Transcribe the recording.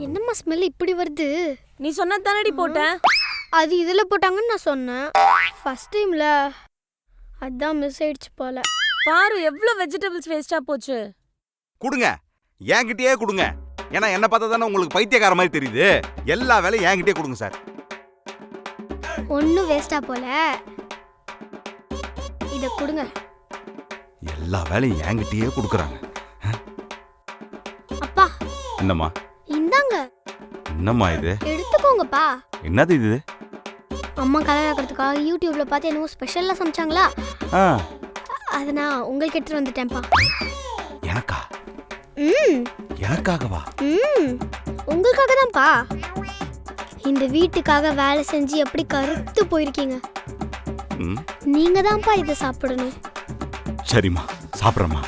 என்னம்மா ஸ்மெல் இப்படி வருது? நீ சொன்னதானடி போட்டேன். அது இதுல போட்டாங்கன்னு நான் சொன்னேன். ஃபர்ஸ்ட் டைம்ல அதான் மிஸ் ஆயிடுச்சு போல. பாரு எவ்வளவு வெஜிடபிள்ஸ் வேஸ்டா போச்சு. கொடுங்க, என்கிட்டயே கொடுங்க. ஏன்னா என்ன பார்த்தா தானே உங்களுக்கு பைத்தியக்கார மாதிரி தெரியுது. எல்லா வேலையும் என்கிட்டயே கொடுங்க சார். ஒன்னும் வேஸ்டா போல. இத கொடுங்க. எல்லா வேலையும் என்கிட்டயே கொடுக்குறாங்க. அப்பா என்னம்மா? இந்தாங்க. என்னம்மா இது? எடுத்துக்கோங்கப்பா. என்னது இது? அம்மா கல்யாணம் ஆகிறதுக்காக யூடியூப்ல பார்த்து என்னவோ ஸ்பெஷலாக சமைச்சாங்களா, அதை நான் உங்களுக்கு எடுத்துட்டு வந்துட்டேன்ப்பா. எனக்கா? ம் எனக்காகவா? உங்களுக்காக தான்ப்பா. இந்த வீட்டுக்காக வேலை செஞ்சு எப்படி கருத்து போயிருக்கீங்க. நீங்க தான்ப்பா இதை சாப்பிடணும். சரிம்மா, சாப்பிட்றேம்மா.